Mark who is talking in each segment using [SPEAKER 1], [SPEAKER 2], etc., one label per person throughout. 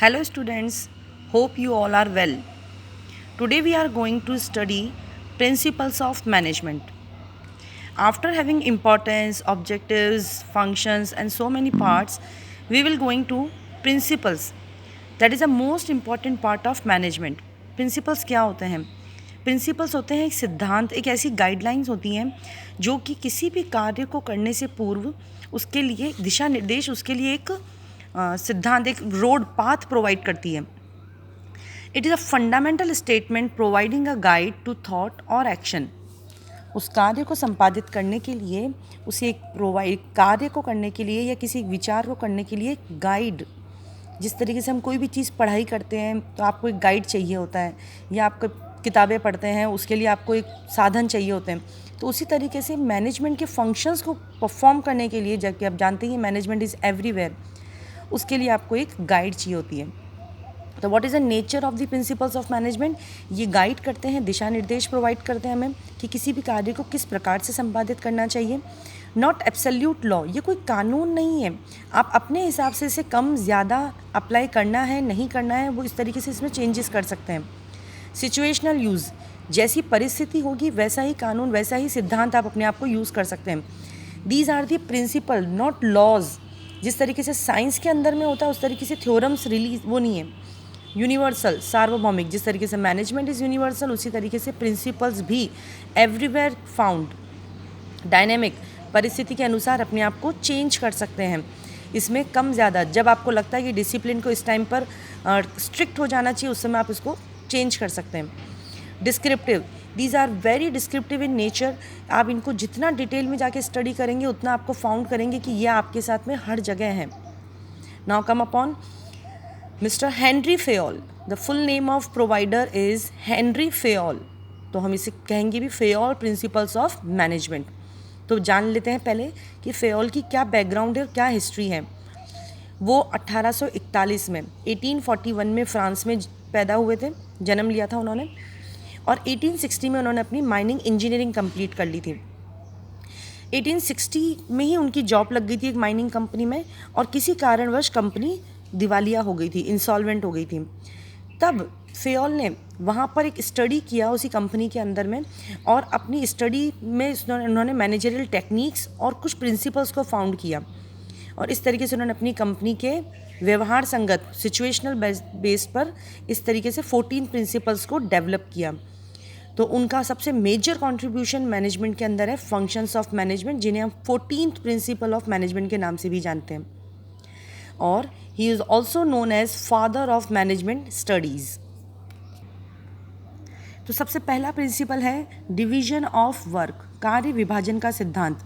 [SPEAKER 1] Hello students, hope you all are well. Today we are going to study principles of management. After having importance, objectives, functions and so many parts, we will going to principles. That is the most important part of management. Principles क्या होते हैं? Principles होते हैं एक सिद्धांत, एक ऐसी guidelines होती हैं जो कि किसी भी कार्य को करने से पूर्व उसके लिए दिशा निर्देश, उसके लिए एक सिद्धांत, एक रोड पाथ प्रोवाइड करती है. It is a fundamental statement providing a guide to thought और एक्शन. उस कार्य को संपादित करने के लिए, उसे एक कार्य को करने के लिए या किसी विचार को करने के लिए गाइड. जिस तरीके से हम कोई भी चीज़ पढ़ाई करते हैं तो आपको एक गाइड चाहिए होता है, या आपको किताबें पढ़ते हैं उसके लिए आपको एक साधन चाहिए होते हैं. तो उसी तरीके से मैनेजमेंट के फंक्शंस को परफॉर्म करने के लिए, जबकि आप जानते हैं मैनेजमेंट इज़ एवरीवेयर, उसके लिए आपको एक गाइड चाहिए होती है. तो what is the nature of the principles of management? ये गाइड करते हैं, दिशा निर्देश प्रोवाइड करते हैं हमें कि किसी भी कार्य को किस प्रकार से संपादित करना चाहिए. नॉट एब्सोल्यूट लॉ, ये कोई कानून नहीं है. आप अपने हिसाब से इसे कम ज़्यादा अप्लाई करना है, नहीं करना है, वो इस तरीके से इसमें चेंजेस कर सकते हैं. सिचुएशनल यूज़, जैसी परिस्थिति होगी वैसा ही कानून, वैसा ही सिद्धांत आप अपने आप को यूज़ कर सकते हैं. These are the principal not laws. जिस तरीके से साइंस के अंदर में होता है उस तरीके से थ्योरम्स रिलीज वो नहीं है. यूनिवर्सल, सार्वभौमिक, जिस तरीके से मैनेजमेंट इज़ यूनिवर्सल उसी तरीके से प्रिंसिपल्स भी एवरीवेयर फाउंड. डायनेमिक, परिस्थिति के अनुसार अपने आप को चेंज कर सकते हैं. इसमें कम ज़्यादा, जब आपको लगता है कि डिसिप्लिन को इस टाइम पर स्ट्रिक्ट हो जाना चाहिए उस समय आप इसको चेंज कर सकते हैं. Descriptive, these are very descriptive in nature. आप इनको जितना डिटेल में जाके स्टडी करेंगे उतना आपको फाउंड करेंगे कि यह आपके साथ में हर जगह है. Now come upon mister Henry Fayol. The full name of provider is Henry Fayol. तो हम इसे कहेंगे भी फेयोल प्रिंसिपल्स ऑफ मैनेजमेंट. तो जान लेते हैं पहले कि फेयोल की क्या बैकग्राउंड है और क्या हिस्ट्री है. वो 1841 में 1841 में फ्रांस में पैदा हुए थे, जन्म लिया था उन्होंने, और 1860 में उन्होंने अपनी माइनिंग इंजीनियरिंग कंप्लीट कर ली थी. 1860 में ही उनकी जॉब लग गई थी एक माइनिंग कंपनी में, और किसी कारणवश कंपनी दिवालिया हो गई थी, इंसॉल्वेंट हो गई थी. तब फेयोल ने वहाँ पर एक स्टडी किया उसी कंपनी के अंदर में, और अपनी स्टडी में उन्होंने मैनेजरियल टेक्निक्स और कुछ प्रिंसिपल्स को फाउंड किया, और इस तरीके से उन्होंने अपनी कंपनी के व्यवहार संगत सिचुएशनल बेस पर इस तरीके से 14 प्रिंसिपल्स को डेवलप किया. तो उनका सबसे मेजर कंट्रीब्यूशन मैनेजमेंट के अंदर है फंक्शंस ऑफ मैनेजमेंट, जिन्हें हम 14th प्रिंसिपल ऑफ मैनेजमेंट के नाम से भी जानते हैं. और he is also known as father of management studies. तो सबसे पहला प्रिंसिपल है डिवीजन ऑफ वर्क, कार्य विभाजन का सिद्धांत.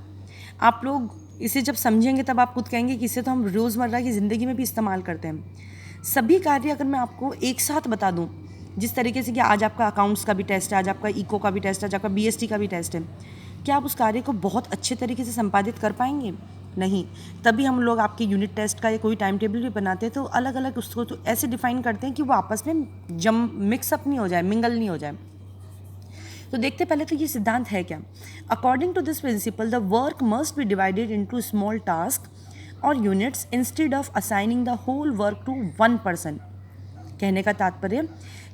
[SPEAKER 1] आप लोग इसे जब समझेंगे तब आप खुद कहेंगे कि इसे तो हम रोज़मर्रा की ज़िंदगी में भी इस्तेमाल करते हैं. सभी कार्य अगर मैं आपको एक साथ बता दूं, जिस तरीके से कि आज आपका अकाउंट्स का भी टेस्ट है, आज आपका इको का भी टेस्ट है, आज आपका बीएसटी का भी टेस्ट है, क्या आप उस कार्य को बहुत अच्छे तरीके से संपादित कर पाएंगे? नहीं. तभी हम लोग आपके यूनिट टेस्ट का या कोई टाइम टेबल भी बनाते हैं तो अलग अलग उसको तो ऐसे डिफाइन करते हैं कि वो आपस में मिक्सअप नहीं हो जाए, मिंगल नहीं हो जाए. तो देखते पहले तो ये सिद्धांत है क्या. According to this principle the work must be divided into small task और units instead of assigning the whole work to one person. कहने का तात्पर्य,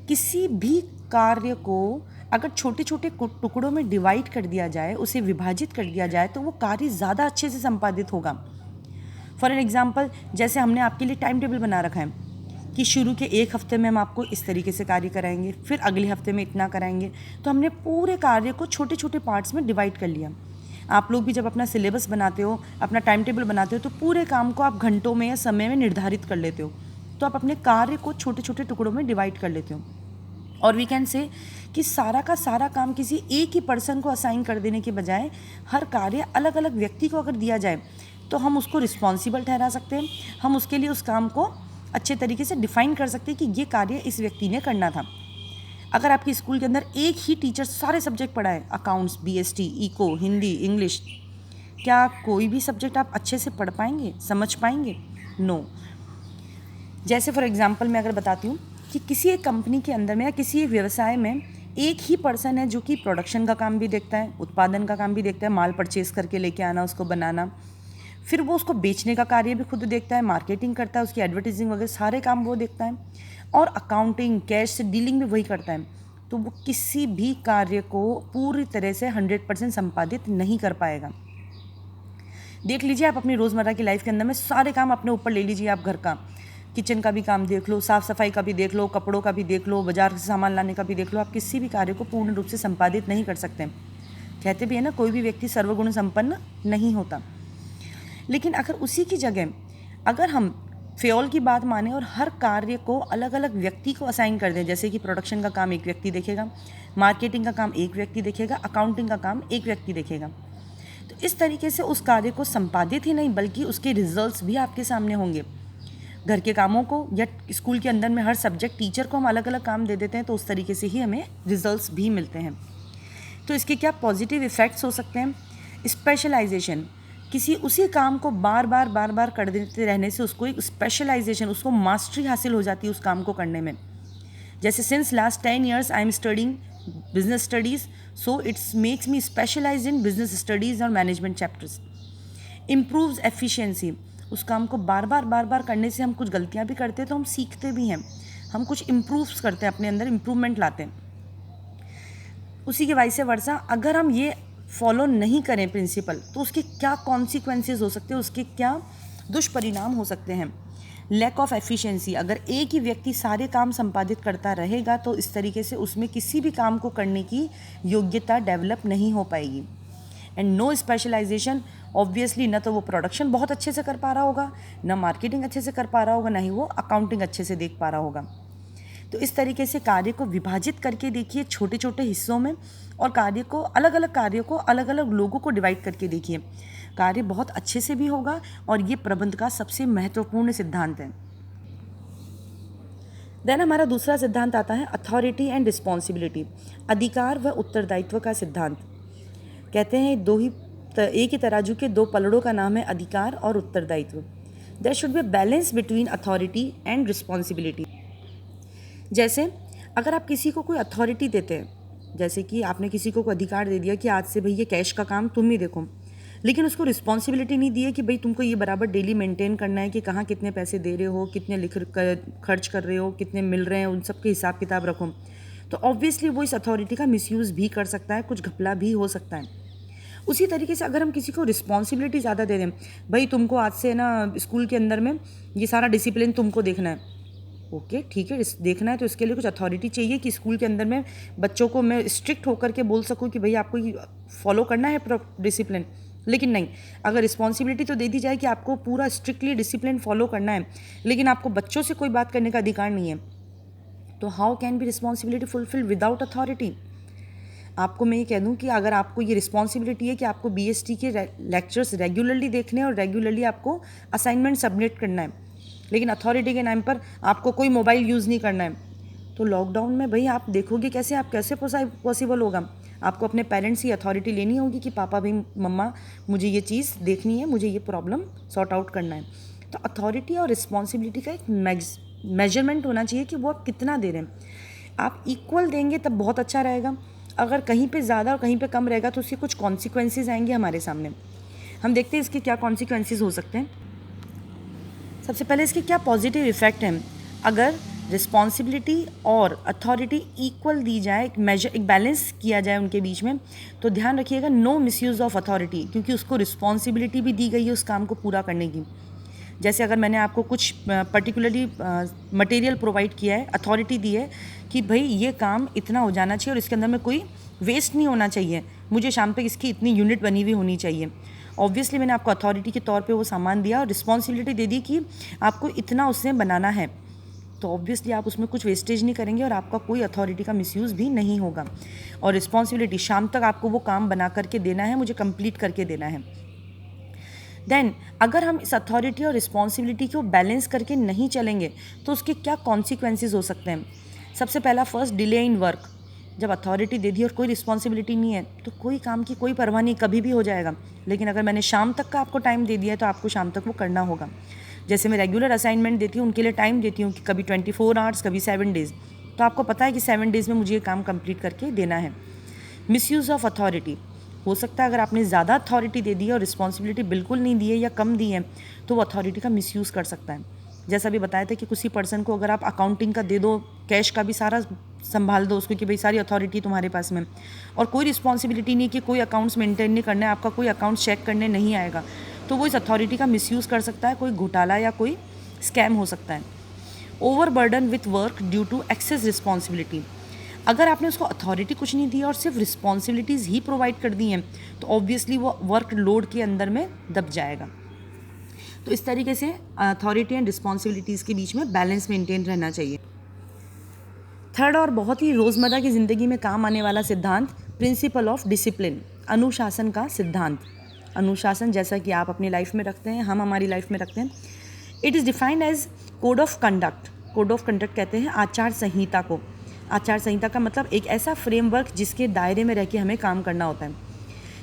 [SPEAKER 1] किसी भी कार्य को अगर छोटे छोटे टुकड़ों में डिवाइड कर दिया जाए, उसे विभाजित कर दिया जाए, तो वो कार्य ज़्यादा अच्छे से संपादित होगा. फॉर एन एग्जाम्पल, जैसे हमने आपके लिए टाइम टेबल बना रखा है कि शुरू के एक हफ्ते में हम आपको इस तरीके से कार्य कराएंगे, फिर अगले हफ्ते में इतना कराएंगे. तो हमने पूरे कार्य को छोटे छोटे पार्ट्स में डिवाइड कर लिया. आप लोग भी जब अपना सिलेबस बनाते हो, अपना टाइम टेबल बनाते हो, तो पूरे काम को आप घंटों में या समय में निर्धारित कर लेते हो. तो आप अपने कार्य को छोटे छोटे टुकड़ों में डिवाइड कर लेते हो. और वी कैन से कि सारा का सारा काम किसी एक ही पर्सन को असाइन कर देने के बजाय हर कार्य अलग अलग व्यक्ति को अगर दिया जाए तो हम उसको रिस्पॉन्सिबल ठहरा सकते हैं. हम उसके लिए उस काम को अच्छे तरीके से डिफ़ाइन कर सकते हैं कि ये कार्य इस व्यक्ति ने करना था. अगर आपके स्कूल के अंदर एक ही टीचर सारे सब्जेक्ट पढ़ाए, accounts, BST, eco, Hindi, English, क्या कोई भी सब्जेक्ट आप अच्छे से पढ़ पाएंगे, समझ पाएंगे? नो. जैसे फॉर एग्जांपल मैं अगर बताती हूँ कि किसी एक कंपनी के अंदर में या किसी एक व्यवसाय में एक ही पर्सन है जो कि प्रोडक्शन का काम भी देखता है, उत्पादन का काम भी देखता है, माल परचेज़ करके लेके आना, उसको बनाना, फिर वो उसको बेचने का कार्य भी खुद देखता है, मार्केटिंग करता है, उसकी एडवर्टाइजिंग वगैरह सारे काम वो देखता है, और अकाउंटिंग कैश से डीलिंग भी वही करता है। तो वो किसी भी कार्य को पूरी तरह से 100% संपादित नहीं कर पाएगा। देख लीजिए आप अपनी रोज़मर्रा की लाइफ के अंदर में सारे काम अपने ऊपर ले लीजिए। आप घर का किचन का भी काम देख लो, साफ़ सफाई का भी देख लो, कपड़ों का भी देख लो, बाजार से सामान लाने का भी देख लो, आप किसी भी कार्य को पूर्ण रूप से संपादित नहीं कर सकते। कहते भी है ना, कोई भी व्यक्ति सर्वगुण संपन्न नहीं होता। लेकिन अगर उसी की जगह अगर हम फ्योल की बात माने और हर कार्य को अलग अलग व्यक्ति को असाइन कर दें, जैसे कि प्रोडक्शन का काम एक व्यक्ति देखेगा, मार्केटिंग का काम एक व्यक्ति देखेगा, अकाउंटिंग का काम एक व्यक्ति देखेगा, तो इस तरीके से उस कार्य को संपादित ही नहीं बल्कि उसके रिजल्ट्स भी आपके सामने होंगे। घर के कामों को या स्कूल के अंदर में हर सब्जेक्ट टीचर को हम अलग अलग काम दे देते हैं, तो उस तरीके से ही हमें रिजल्ट्स भी मिलते हैं। तो इसके क्या पॉजिटिव इफ़ेक्ट्स हो सकते हैं? स्पेशलाइजेशन, किसी उसी काम को बार बार कर देते रहने से उसको एक स्पेशलाइजेशन, उसको मास्टरी हासिल हो जाती है उस काम को करने में। जैसे since last 10 years I am studying business studies, so it's makes me specialise in business studies और मैनेजमेंट चैप्टर्स। इम्प्रूव्स एफिशिएंसी, उस काम को बार बार करने से हम कुछ गलतियाँ भी करते हैं तो हम सीखते भी हैं, हम कुछ इम्प्रूव्स करते हैं, अपने अंदर इम्प्रूवमेंट लाते हैं। उसी के वाइस वर्सा अगर हम ये फॉलो नहीं करें प्रिंसिपल, तो उसके क्या कॉन्सिक्वेंसेस हो सकते हैं, उसके क्या दुष्परिणाम हो सकते हैं। लैक ऑफ एफिशिएंसी, अगर एक ही व्यक्ति सारे काम संपादित करता रहेगा तो इस तरीके से उसमें किसी भी काम को करने की योग्यता डेवलप नहीं हो पाएगी। एंड नो स्पेशलाइजेशन, ऑब्वियसली ना तो वो प्रोडक्शन बहुत अच्छे से कर पा रहा होगा, ना मार्केटिंग अच्छे से कर पा रहा होगा, ना ही वो अकाउंटिंग अच्छे से देख पा रहा होगा। तो इस तरीके से कार्य को विभाजित करके देखिए छोटे छोटे हिस्सों में, और कार्य को अलग अलग लोगों को डिवाइड करके देखिए, कार्य बहुत अच्छे से भी होगा। और ये प्रबंध का सबसे महत्वपूर्ण सिद्धांत है। देन हमारा दूसरा सिद्धांत आता है अथॉरिटी एंड रिस्पॉन्सिबिलिटी, अधिकार व उत्तरदायित्व का सिद्धांत। कहते हैं एक ही तराजू के दो पलड़ों का नाम है अधिकार और उत्तरदायित्व। There should be balance between authority and responsibility. जैसे अगर आप किसी को कोई अथॉरिटी देते हैं, जैसे कि आपने किसी को अधिकार दे दिया कि आज से भाई ये कैश का काम तुम ही देखो, लेकिन उसको रिस्पॉन्सिबिलिटी नहीं दी है कि भाई तुमको ये बराबर डेली मेंटेन करना है कि कहाँ कितने पैसे दे रहे हो, कितने खर्च कर रहे हो, कितने मिल रहे हैं, उन सब के हिसाब किताब रखो, तो ऑब्वियसली वो इस अथॉरिटी का मिसयूज़ भी कर सकता है, कुछ घपला भी हो सकता है। उसी तरीके से अगर हम किसी को रिस्पॉन्सिबिलिटी ज़्यादा दे दें, भाई तुमको आज से ना स्कूल के अंदर में ये सारा डिसिप्लिन तुमको देखना है, ओके ठीक है, देखना है तो इसके लिए कुछ अथॉरिटी चाहिए कि स्कूल के अंदर में बच्चों को मैं स्ट्रिक्ट होकर के बोल सकूं कि भाई आपको ये फॉलो करना है डिसिप्लिन। लेकिन नहीं, अगर रिस्पॉन्सिबिलिटी तो दे दी जाए कि आपको पूरा स्ट्रिक्टली डिसिप्लिन फॉलो करना है, लेकिन आपको बच्चों से कोई बात करने का अधिकार नहीं है, तो how can be responsibility fulfil without authority. आपको मैं ये कह दूं कि अगर आपको ये रिस्पॉन्सिबिलिटी है कि आपको BST के लेक्चर्स रेगुलरली देखने हैं और रेगुलरली आपको असाइनमेंट सबमिट करना है, लेकिन अथॉरिटी के नाम पर आपको कोई मोबाइल यूज़ नहीं करना है, तो लॉकडाउन में भाई आप देखोगे कैसे, आप कैसे पॉसिबल होगा। आपको अपने पेरेंट्स की अथॉरिटी लेनी होगी कि पापा भाई मम्मा मुझे ये चीज़ देखनी है, मुझे ये प्रॉब्लम सॉर्ट आउट करना है। तो अथॉरिटी और रिस्पॉन्सिबिलिटी का एक मेजरमेंट होना चाहिए कि वो आप कितना दे रहे हैं। आप इक्वल देंगे तब बहुत अच्छा रहेगा, अगर कहीं पे ज़्यादा और कहीं पे कम रहेगा तो उसके कुछ कॉन्सिक्वेंसेस आएंगे हमारे सामने। हम देखते हैं इसके क्या कॉन्सिक्वेंसेस हो सकते हैं। सबसे पहले इसके क्या पॉजिटिव इफ़ेक्ट हैं। अगर रिस्पॉन्सिबिलिटी और अथॉरिटी इक्वल दी जाए, एक बैलेंस किया जाए उनके बीच में, तो ध्यान रखिएगा नो मिसयूज़ ऑफ अथॉरिटी, क्योंकि उसको रिस्पॉन्सिबिलिटी भी दी गई है उस काम को पूरा करने की। जैसे अगर मैंने आपको कुछ पर्टिकुलरली मटेरियल प्रोवाइड किया है, अथॉरिटी दी है कि भाई ये काम इतना हो जाना चाहिए और इसके अंदर में कोई वेस्ट नहीं होना चाहिए, मुझे शाम तक इसकी इतनी यूनिट बनी हुई होनी चाहिए। ऑब्वियसली मैंने आपको अथॉरिटी के तौर पे वो सामान दिया और रिस्पॉन्सिबिलिटी दे दी कि आपको इतना उससे बनाना है, तो ऑब्वियसली आप उसमें कुछ वेस्टेज नहीं करेंगे और आपका कोई अथॉरिटी का मिसयूज़ भी नहीं होगा। और रिस्पॉन्सिबिलिटी, शाम तक आपको वो काम बना करके देना है, मुझे कंप्लीट करके देना है। देन अगर हम इस अथॉरिटी और रिस्पॉन्सिबिलिटी को बैलेंस करके नहीं चलेंगे तो उसके क्या कॉन्सिक्वेंसेस हो सकते हैं। सबसे पहला फर्स्ट, डिले इन वर्क। जब अथॉरिटी दे दी और कोई रिस्पॉन्सिबिलिटी नहीं है तो कोई काम की कोई परवाह नहीं, कभी भी हो जाएगा। लेकिन अगर मैंने शाम तक का आपको टाइम दे दिया है तो आपको शाम तक वो करना होगा। जैसे मैं रेगुलर असाइनमेंट देती हूँ, उनके लिए टाइम देती हूँ कि कभी 24 आवर्स, कभी 7 डेज़, तो आपको पता है कि 7 डेज़ में मुझे ये काम कंप्लीट करके देना है। मिसयूज़ ऑफ अथॉरिटी, हो सकता है अगर आपने ज़्यादा अथॉरिटी दे दी है और रिस्पॉन्सिबिलिटी बिल्कुल नहीं दी है या कम दी है तो वो अथॉरिटी का मिसयूज़ कर सकता है। जैसा भी बताया था कि किसी पर्सन को अगर आप अकाउंटिंग का दे दो, कैश का भी सारा संभाल दो उसको कि भाई सारी अथॉरिटी तुम्हारे पास में, और कोई रिस्पॉन्सिबिलिटी नहीं कि कोई अकाउंट्स मेंटेन नहीं करना है, आपका कोई अकाउंट चेक करने नहीं आएगा, तो वो इस अथॉरिटी का मिसयूज़ कर सकता है, कोई घोटाला या कोई स्कैम हो सकता है। Over burden with work due to excess responsibility, अगर आपने उसको अथॉरिटी कुछ नहीं दी और सिर्फ रिस्पॉन्सिबिलिटीज़ ही प्रोवाइड कर दी हैं तो ऑब्वियसली वो वर्क लोड के अंदर में दब जाएगा। तो इस तरीके से अथॉरिटी एंड रिस्पॉन्सिबिलिटीज़ के बीच में बैलेंस मेंटेन रहना चाहिए। थर्ड और बहुत ही रोज़मर्रा की ज़िंदगी में काम आने वाला सिद्धांत, प्रिंसिपल ऑफ डिसिप्लिन, अनुशासन का सिद्धांत। अनुशासन जैसा कि आप अपनी लाइफ में रखते हैं, हम हमारी लाइफ में रखते हैं। It is defined as code of conduct. Code of conduct कहते हैं आचार संहिता को। आचार संहिता का मतलब एक ऐसा फ्रेमवर्क जिसके दायरे में रह के हमें काम करना होता है।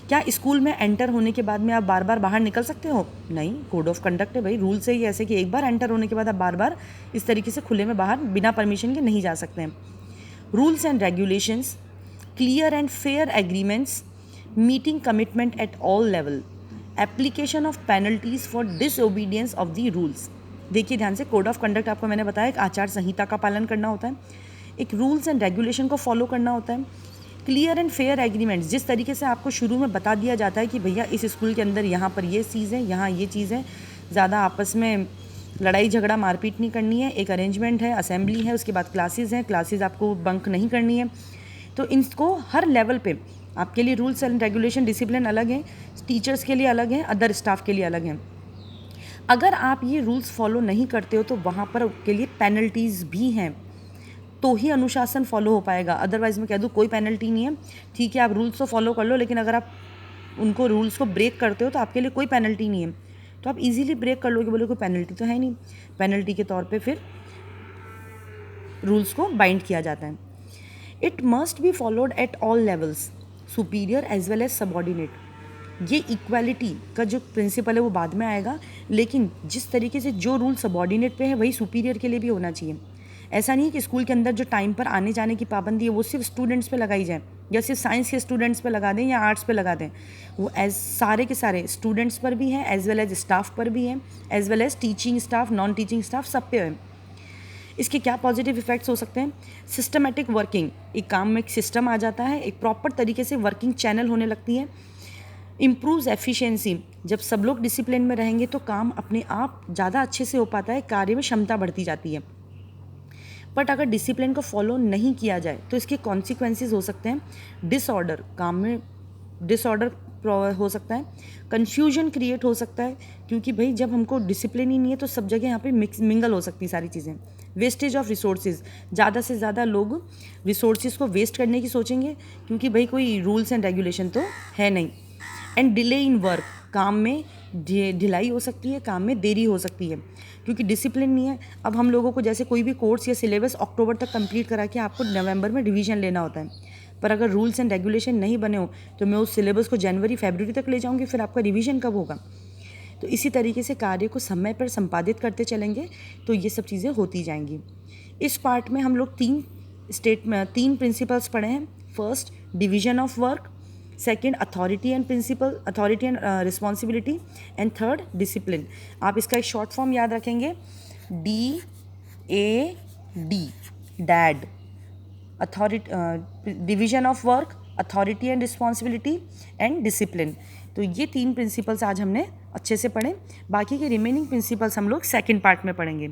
[SPEAKER 1] क्या स्कूल में एंटर होने के बाद में आप बार बार बाहर निकल सकते हो? नहीं, कोड ऑफ कंडक्ट है भाई, रूल से ही ऐसे कि एक बार एंटर होने के बाद आप बार बार इस तरीके से खुले में बाहर बिना परमिशन के नहीं जा सकते हैं। Rules and regulations, clear and fair agreements, meeting commitment at all level, application of penalties for disobedience of the rules. देखिए ध्यान से, कोड ऑफ कंडक्ट आपको मैंने बताया एक आचार संहिता का पालन करना होता है, एक रूल्स एंड रेगुलेशन को फॉलो करना होता है, क्लियर एंड फेयर एग्रीमेंट्स, जिस तरीके से आपको शुरू में बता दिया जाता है कि भैया इस स्कूल के अंदर यहाँ पर ये चीज़ है, यहाँ ये चीज़ है, ज़्यादा आपस में लड़ाई झगड़ा मारपीट नहीं करनी है, एक अरेंजमेंट है, असेंबली है, उसके बाद क्लासेस हैं, क्लासेस आपको बंक नहीं करनी है। तो इनको हर लेवल पे आपके लिए रूल्स एंड रेगुलेशन डिसिप्लिन अलग हैं, टीचर्स के लिए अलग हैं, अदर स्टाफ के लिए अलग हैं। अगर आप ये रूल्स फॉलो नहीं करते हो तो वहाँ पर के लिए पेनल्टीज़ भी हैं, तो ही अनुशासन फॉलो हो पाएगा। अदरवाइज़ मैं कह दूँ कोई पेनल्टी नहीं है, ठीक है आप रूल्स तो फॉलो कर लो, लेकिन अगर आप उनको रूल्स को ब्रेक करते हो तो आपके लिए कोई पेनल्टी नहीं है, तो आप इजीली ब्रेक कर लोगे, बोले कोई पेनल्टी तो है नहीं, पेनल्टी के तौर पे फिर रूल्स को बाइंड किया जाता है। It must be followed at all levels, superior as well as subordinate. ये इक्वालिटी का जो प्रिंसिपल है वो बाद में आएगा, लेकिन जिस तरीके से जो रूल सबॉर्डिनेट पे है वही सुपीरियर के लिए भी होना चाहिए। ऐसा नहीं है कि स्कूल के अंदर जो टाइम पर आने जाने की पाबंदी है वो सिर्फ स्टूडेंट्स पे लगाई जाए, या सिर्फ साइंस के स्टूडेंट्स पे लगा दें या आर्ट्स पे लगा दें, वो एज सारे के सारे स्टूडेंट्स पर भी है, एज वेल एज स्टाफ पर भी है, as well as teaching staff, non teaching staff, सब पे है। इसके क्या पॉजिटिव इफेक्ट्स हो सकते हैं? सिस्टमेटिक वर्किंग, एक काम में एक सिस्टम आ जाता है, एक प्रॉपर तरीके से वर्किंग चैनल होने लगती है। इम्प्रूव्स एफिशिएंसी, जब सब लोग डिसिप्लिन में रहेंगे तो काम अपने आप ज़्यादा अच्छे से हो पाता है, कार्य में क्षमता बढ़ती जाती है। बट अगर डिसिप्लिन को फॉलो नहीं किया जाए तो इसके कॉन्सिक्वेंसेस हो सकते हैं, डिसऑर्डर, काम में डिसऑर्डर हो सकता है, कन्फ्यूजन क्रिएट हो सकता है, क्योंकि भाई जब हमको डिसिप्लिन ही नहीं है तो सब जगह यहाँ पे मिंगल हो सकती है सारी चीज़ें। वेस्टेज ऑफ रिसोर्सेज, ज़्यादा से ज़्यादा लोग रिसोर्सेज को वेस्ट करने की सोचेंगे क्योंकि भाई कोई रूल्स एंड रेगुलेशन तो है नहीं। एंड डिले इन वर्क, काम में ढिलाई हो सकती है, काम में देरी हो सकती है क्योंकि डिसिप्लिन नहीं है। अब हम लोगों को जैसे कोई भी कोर्स या सिलेबस अक्टूबर तक कंप्लीट करा के आपको नवंबर में रिवीजन लेना होता है, पर अगर रूल्स एंड रेगुलेशन नहीं बने हो तो मैं उस सिलेबस को जनवरी फरवरी तक ले जाऊंगी, फिर आपका रिवीजन कब होगा? तो इसी तरीके से कार्य को समय पर संपादित करते चलेंगे तो ये सब चीज़ें होती जाएंगी। इस पार्ट में हम लोग तीन प्रिंसिपल्स पढ़े हैं। First, division of work, second, authority and responsibility, and third, discipline. आप इसका एक शॉर्ट फॉर्म याद रखेंगे, DAD, dad, authority, division of work, authority and responsibility and discipline. तो ये तीन प्रिंसिपल्स आज हमने अच्छे से पढ़े, बाकी के रिमेनिंग प्रिंसिपल्स हम लोग सेकेंड पार्ट में पढ़ेंगे।